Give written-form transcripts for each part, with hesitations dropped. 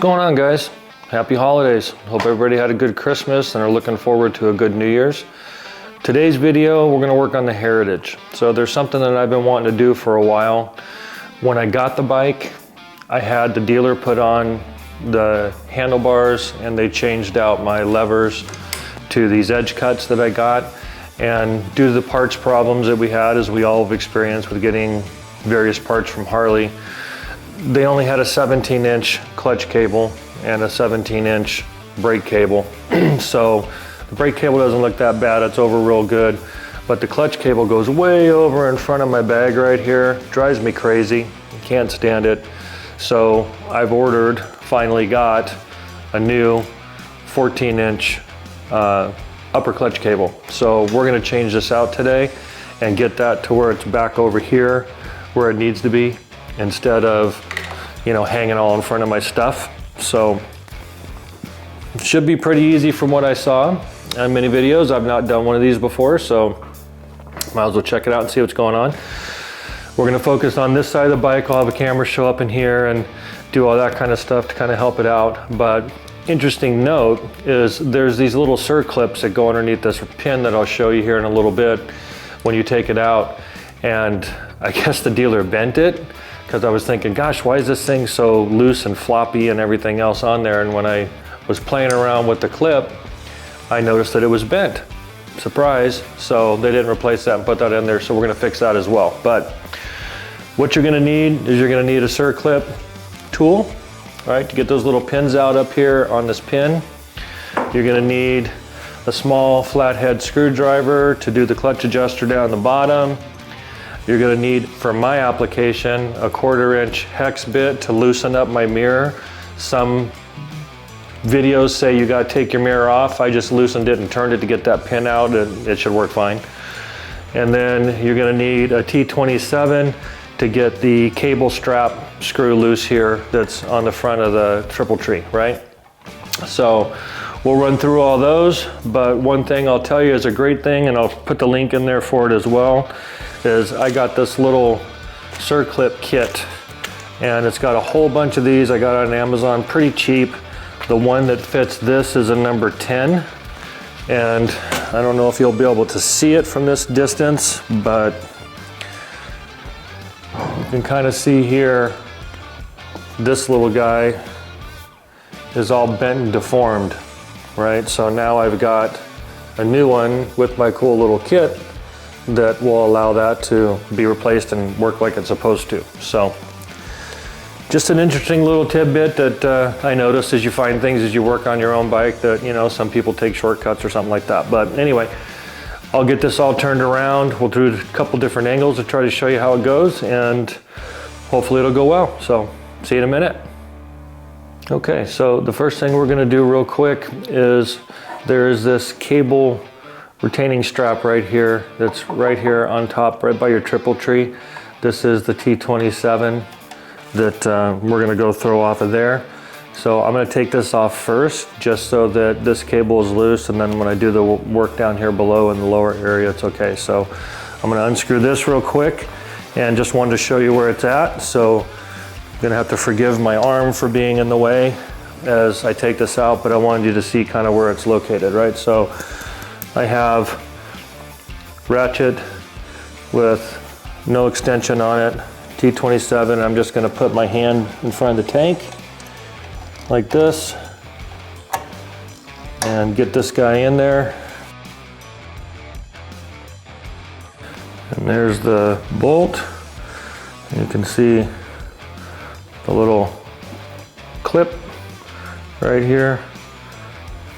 going on, guys? Happy holidays. Hope everybody had a good Christmas and are looking forward to a good New Year's. Today's video, we're gonna work on the Heritage. So there's something that I've been wanting to do for a while. When I got the bike, I had the dealer put on the handlebars and they changed out my levers to these edge cuts that I got. And due to the parts problems that we had, as we all have experienced with getting various parts from Harley, they only had a 17-inch clutch cable and a 17-inch brake cable. So the brake cable doesn't look that bad, it's over real good. But the clutch cable goes way over in front of my bag right here. Drives me crazy, can't stand it. So I've finally got a new 14-inch upper clutch cable. So we're gonna change this out today and get that to where it's back over here where it needs to be, instead of, you know, hanging all in front of my stuff. So it should be pretty easy from what I saw on many videos. I've not done one of these before, so might as well check it out and see what's going on. We're gonna focus on this side of the bike. I'll have a camera show up in here and do all that kind of stuff to kind of help it out. But interesting note is there's these little circlips that go underneath this pin that I'll show you here in a little bit when you take it out. And I guess the dealer bent it, because I was thinking, gosh, why is this thing so loose and floppy and everything else on there? And when I was playing around with the clip, I noticed that it was bent. Surprise. So they didn't replace that and put that in there, so we're gonna fix that as well. But what you're gonna need is you're gonna need a circlip tool, right, to get those little pins out up here on this pin. You're gonna need a small flathead screwdriver to do the clutch adjuster down the bottom. You're gonna need, for my application, a 1/4-inch hex bit to loosen up my mirror. Some videos say you gotta take your mirror off. I just loosened it and turned it to get that pin out, and it should work fine. And then you're gonna need a T27 to get the cable strap screw loose here that's on the front of the triple tree, right? So we'll run through all those, but one thing I'll tell you is a great thing, and I'll put the link in there for it as well, is I got this little circlip kit, and it's got a whole bunch of these. I got it on Amazon, pretty cheap. The one that fits this is a number 10, and I don't know if you'll be able to see it from this distance, but you can kind of see here, this little guy is all bent and deformed, right? So now I've got a new one with my cool little kit that will allow that to be replaced and work like it's supposed to. So just an interesting little tidbit that I noticed as you find things as you work on your own bike, that, you know, some people take shortcuts or something like that. But anyway, I'll get this all turned around. We'll do a couple different angles to try to show you how it goes, and hopefully it'll go well. So see you in a minute. Okay, so the first thing we're gonna do real quick is there's this cable retaining strap right here that's right here on top, right by your triple tree. This is the T27 that we're gonna go throw off of there. So I'm gonna take this off first, just so that this cable is loose, and then when I do the work down here below in the lower area, it's okay. So I'm gonna unscrew this real quick, and just wanted to show you where it's at. So I'm gonna have to forgive my arm for being in the way as I take this out, but I wanted you to see kind of where it's located, right? So I have ratchet with no extension on it, T27. I'm just gonna put my hand in front of the tank like this and get this guy in there. And there's the bolt. You can see the little clip right here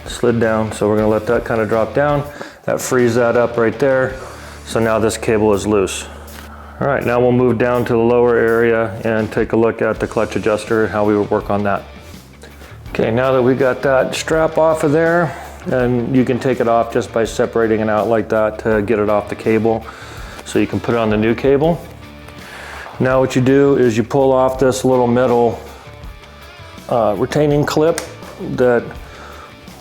slid down, so we're gonna let that kind of drop down. That frees that up right there. So now this cable is loose. All right, now we'll move down to the lower area and take a look at the clutch adjuster, how we would work on that. Okay, now that we got that strap off of there, and you can take it off just by separating it out like that to get it off the cable, so you can put it on the new cable. Now what you do is you pull off this little metal retaining clip that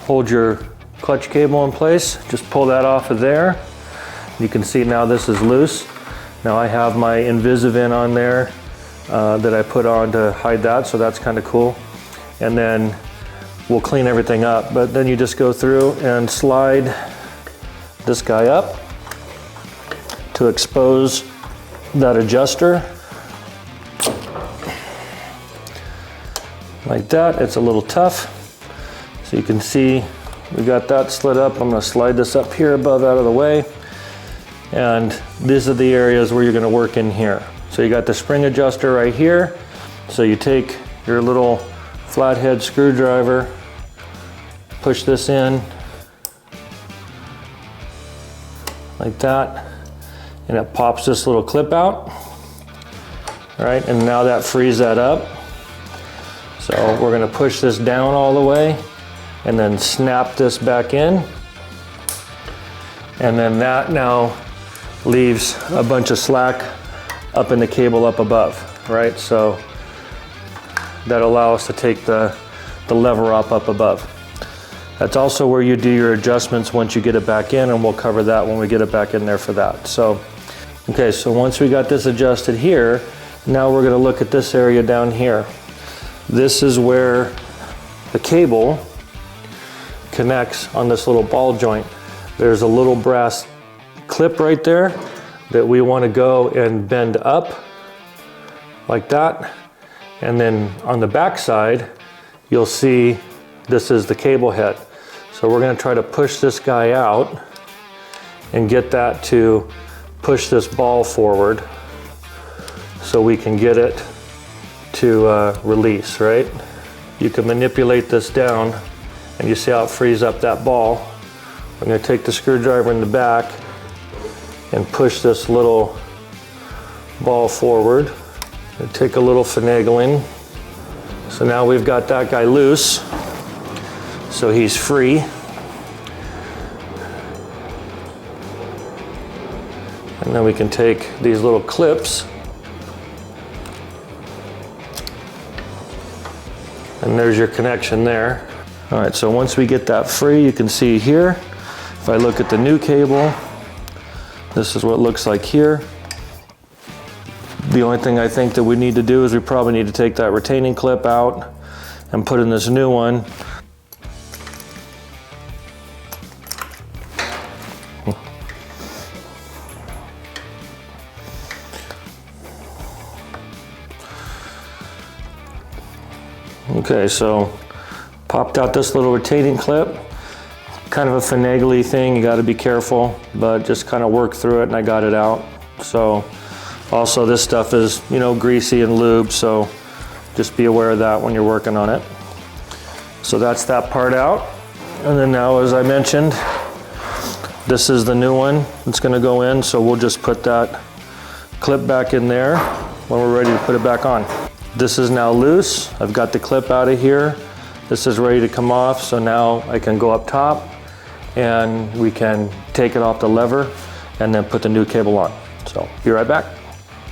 holds your clutch cable in place. Just pull that off of there. You can see now this is loose. Now I have my Invisivin on there that I put on to hide that, so that's kind of cool. and then we'll clean everything up. But then you just go through and slide this guy up to expose that adjuster. Like that. It's a little tough. So you can see we got that slid up. I'm going to slide this up here above out of the way. And these are the areas where you're going to work in here. So you got the spring adjuster right here. So you take your little flathead screwdriver, push this in like that, and it pops this little clip out. All right, and now that frees that up. So we're going to push this down all the way and then snap this back in. And then that now leaves a bunch of slack up in the cable up above, right? So that allows us to take the lever up above. That's also where you do your adjustments once you get it back in, and we'll cover that when we get it back in there for that. So, okay, so once we got this adjusted here, now we're gonna look at this area down here. This is where the cable connects on this little ball joint. There's a little brass clip right there that we want to go and bend up like that. And then on the back side, you'll see this is the cable head. So we're going to try to push this guy out and get that to push this ball forward so we can get it to release, right? You can manipulate this down and you see how it frees up that ball. I'm going to take the screwdriver in the back and push this little ball forward and take a little finagling. So now we've got that guy loose, so he's free. And then we can take these little clips, and there's your connection there. All right, so once we get that free, you can see here, if I look at the new cable, this is what it looks like here. The only thing I think that we need to do is we probably need to take that retaining clip out and put in this new one. Okay, so popped out this little retaining clip. Kind of a finagly thing, you got to be careful, but just kind of work through it, and I got it out. So also this stuff is, you know, greasy and lube, so just be aware of that when you're working on it. So that's that part out. And then now, as I mentioned, this is the new one that's going to go in, so we'll just put that clip back in there when we're ready to put it back on. This is now loose. I've got the clip out of here. This is ready to come off, so now I can go up top and we can take it off the lever and then put the new cable on. So be right back.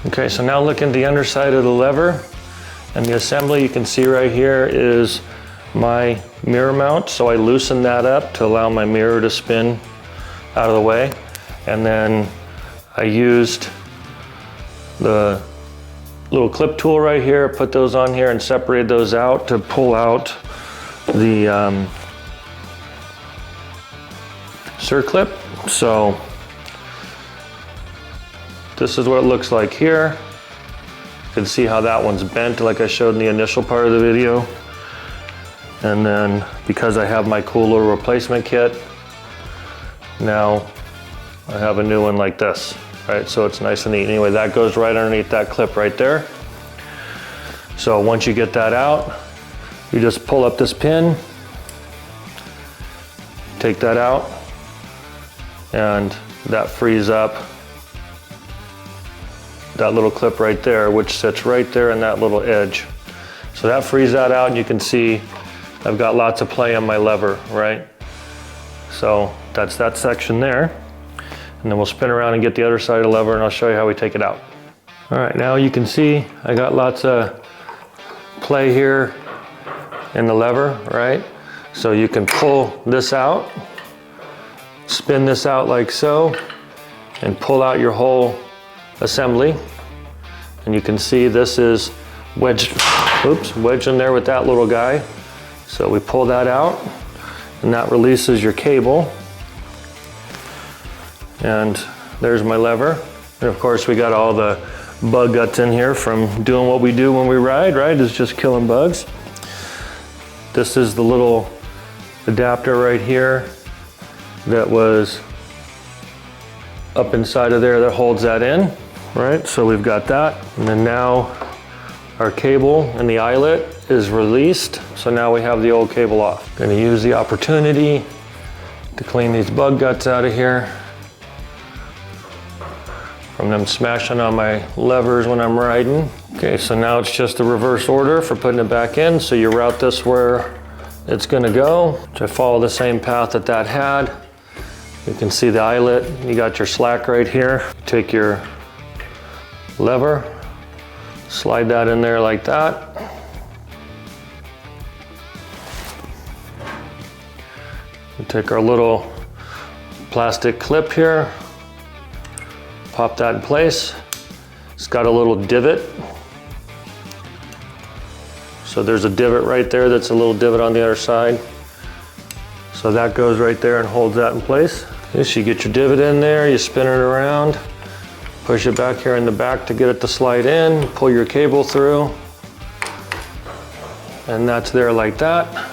Okay, so now look at the underside of the lever and the assembly. You can see right here is my mirror mount. So I loosened that up to allow my mirror to spin out of the way. And then I used the little clip tool right here, put those on here and separated those out to pull out the circlip. So this is what it looks like here. You can see how that one's bent like I showed in the initial part of the video. And then because I have my cool little replacement kit, now I have a new one like this, right? So it's nice and neat. Anyway, that goes right underneath that clip right there. So once you get that out, you just pull up this pin, take that out, and that frees up that little clip right there, which sits right there in that little edge. So that frees that out, and you can see I've got lots of play on my lever, right? So that's that section there. And then we'll spin around and get the other side of the lever, and I'll show you how we take it out. All right, now you can see I got lots of play here in the lever, right? So you can pull this out, spin this out like so, and pull out your whole assembly. And you can see this is wedged oops, wedged in there with that little guy. So we pull that out and that releases your cable. And there's my lever. And of course we got all the bug guts in here from doing what we do when we ride, right? Is just killing bugs. This is the little adapter right here that was up inside of there that holds that in, right? So we've got that. And then now our cable and the eyelet is released. So now we have the old cable off. Gonna use the opportunity to clean these bug guts out of here from them smashing on my levers when I'm riding. Okay, so now it's just the reverse order for putting it back in. So you route this where it's gonna go. So I follow the same path that that had. You can see the eyelet, you got your slack right here. Take your lever, slide that in there like that. We take our little plastic clip here, pop that in place. It's got a little divot. So there's a divot right there that's a little divot on the other side. So that goes right there and holds that in place. Okay, so you get your divot in there, you spin it around, push it back here in the back to get it to slide in, pull your cable through, and that's there like that.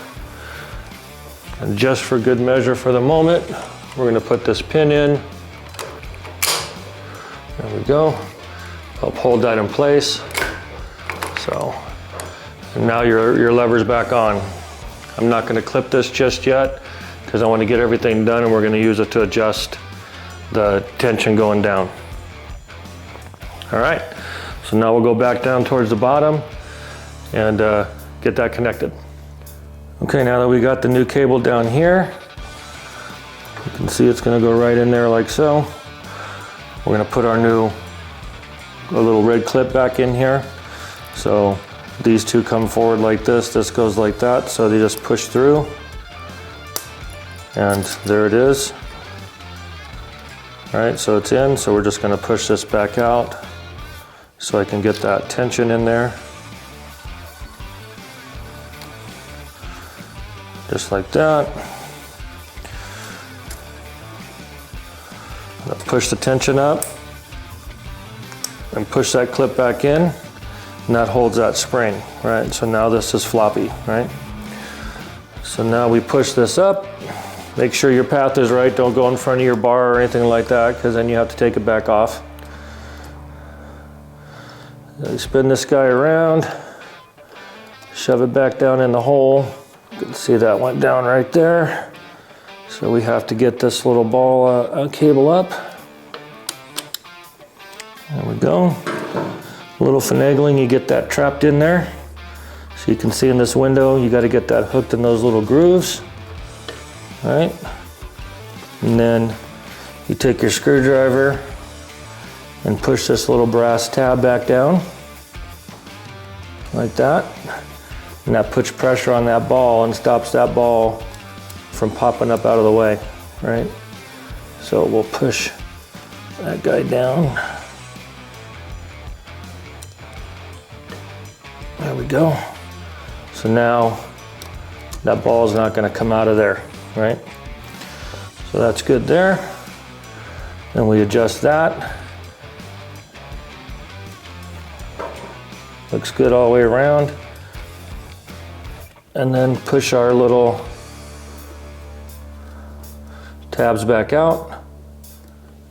And just for good measure for the moment, we're gonna put this pin in. There we go. Help hold that in place. So, and now your lever's back on. I'm not gonna clip this just yet because I want to get everything done and we're gonna use it to adjust the tension going down. All right, so now we'll go back down towards the bottom and get that connected. Okay, now that we got the new cable down here, you can see it's gonna go right in there like so. We're gonna put our new little red clip back in here. So these two come forward like this goes like that, so they just push through. And there it is. All right, so it's in, so we're just gonna push this back out so I can get that tension in there. Just like that. Push the tension up and push that clip back in, and that holds that spring, right? So now this is floppy, right? So now we push this up. Make sure your path is right. Don't go in front of your bar or anything like that, because then you have to take it back off. Then spin this guy around, shove it back down in the hole. You can see that went down right there. So we have to get this little ball cable up. There we go. A little finagling, you get that trapped in there. So you can see in this window, you got to get that hooked in those little grooves. All right. And then you take your screwdriver and push this little brass tab back down like that. And that puts pressure on that ball and stops that ball from popping up out of the way, right? So we'll push that guy down. There we go. So now that ball is not going to come out of there, right? So that's good there. Then we adjust that. Looks good all the way around. And then push our little tabs back out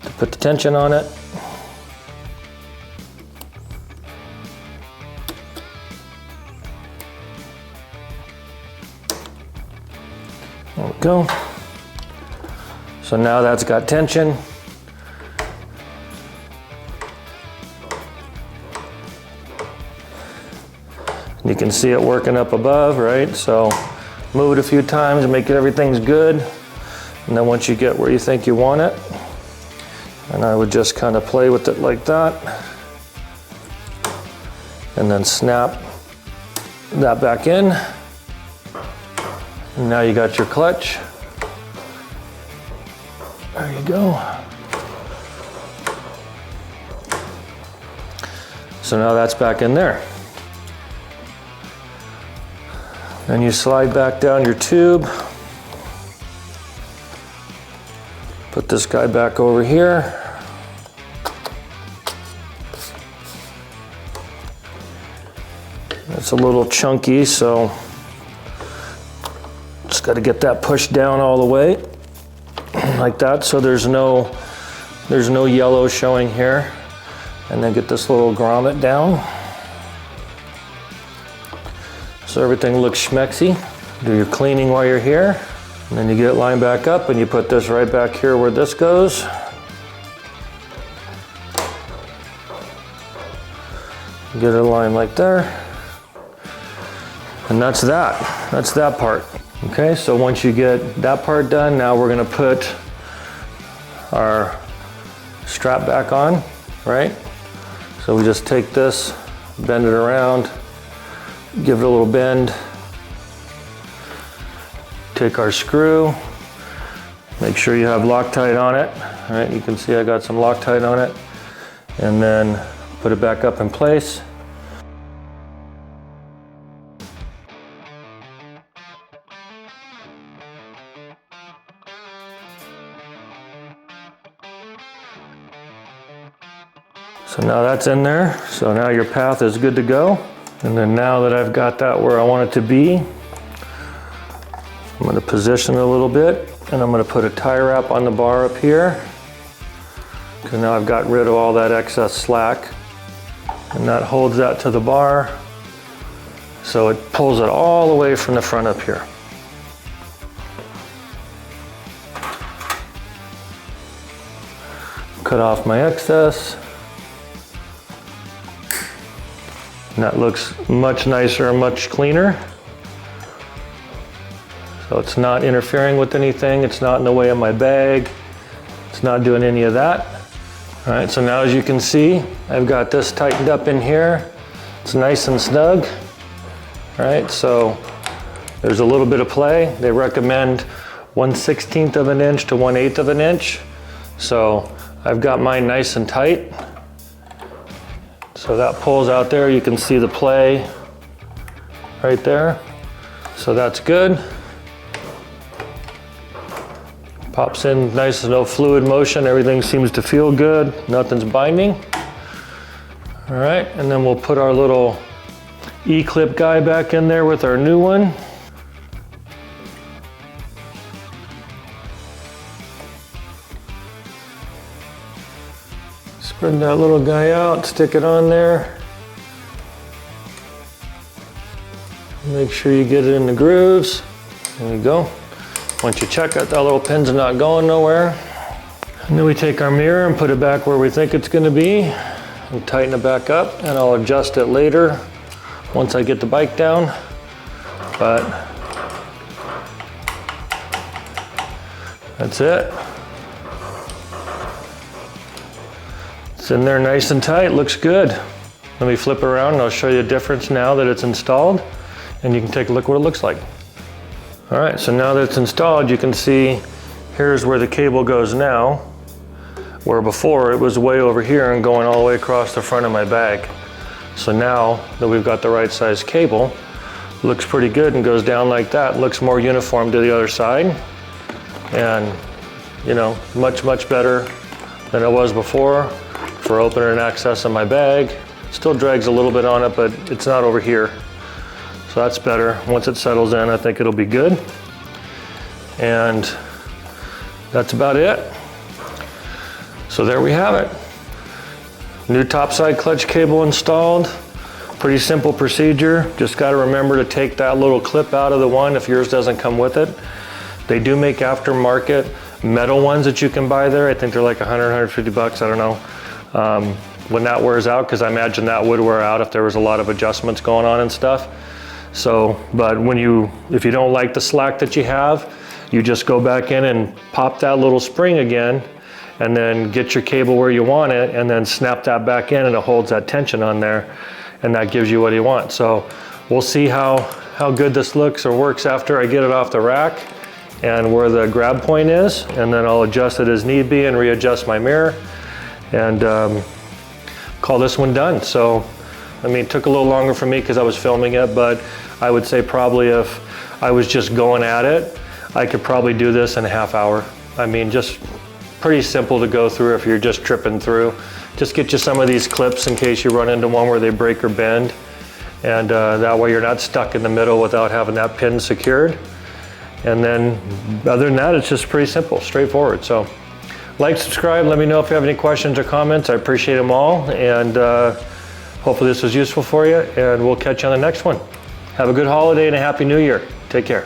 to put the tension on it. There we go. So now that's got tension. You can see it working up above, right? So move it a few times and make sure everything's good. And then once you get where you think you want it, and I would just kind of play with it like that. And then snap that back in. And now you got your clutch. There you go. So now that's back in there. Then you slide back down your tube. Put this guy back over here. It's a little chunky, so just got to get that pushed down all the way like that, so there's no yellow showing here. And then get this little grommet down so everything looks schmexy. Do your cleaning while you're here, and then you get it lined back up and you put this right back here where this goes. Get it aligned like there. And that's that part. Okay, so once you get that part done, now we're gonna put our strap back on, right? So we just take this, bend it around, give it a little bend, take our screw, make sure you have Loctite on it, all right? You can see I got some Loctite on it, and then put it back up in place. So now that's in there. So now your path is good to go. And then now that I've got that where I want it to be, I'm gonna position it a little bit, and I'm gonna put a tie wrap on the bar up here. Because now I've got rid of all that excess slack. And that holds that to the bar. So it pulls it all the way from the front up here. Cut off my excess. And that looks much nicer and much cleaner. So it's not interfering with anything. It's not in the way of my bag. It's not doing any of that. All right, so now as you can see, I've got this tightened up in here. It's nice and snug. All right, so there's a little bit of play. They recommend 1/16 of an inch to 1/8 of an inch. So I've got mine nice and tight. So that pulls out there, you can see the play right there. So that's good. Pops in nice, no fluid motion, everything seems to feel good, nothing's binding. All right, and then we'll put our little E-clip guy back in there with our new one. Spread that little guy out, stick it on there. Make sure you get it in the grooves. There you go. Once you check it, that little pin's not going nowhere. And then we take our mirror and put it back where we think it's gonna be and tighten it back up, and I'll adjust it later once I get the bike down. But that's it. It's in there nice and tight, looks good. Let me flip it around and I'll show you the difference now that it's installed, and you can take a look what it looks like. All right, so now that it's installed, you can see here's where the cable goes now, where before it was way over here and going all the way across the front of my bag. So now that we've got the right size cable, it looks pretty good and goes down like that. It looks more uniform to the other side, and you know, much, much better than it was before for opening and access in my bag. Still drags a little bit on it, but it's not over here. So that's better. Once it settles in, I think it'll be good. And that's about it. So there we have it. New topside clutch cable installed. Pretty simple procedure. Just got to remember to take that little clip out of the one if yours doesn't come with it. They do make aftermarket metal ones that you can buy there. I think they're like 100, 150 bucks, I don't know. When that wears out, because I imagine that would wear out if there was a lot of adjustments going on and stuff. So, but if you don't like the slack that you have, you just go back in and pop that little spring again, and then get your cable where you want it, and then snap that back in, and it holds that tension on there, and that gives you what you want. So we'll see how good this looks or works after I get it off the rack and where the grab point is, and then I'll adjust it as need be and readjust my mirror and call this one done. So, I mean, it took a little longer for me because I was filming it, but I would say probably if I was just going at it, I could probably do this in a half hour. I mean, just pretty simple to go through if you're just tripping through. Just get you some of these clips in case you run into one where they break or bend. And that way you're not stuck in the middle without having that pin secured. And then other than that, it's just pretty simple, straightforward. So like, subscribe, let me know if you have any questions or comments. I appreciate them all. And hopefully this was useful for you, and we'll catch you on the next one. Have a good holiday and a happy new year. Take care.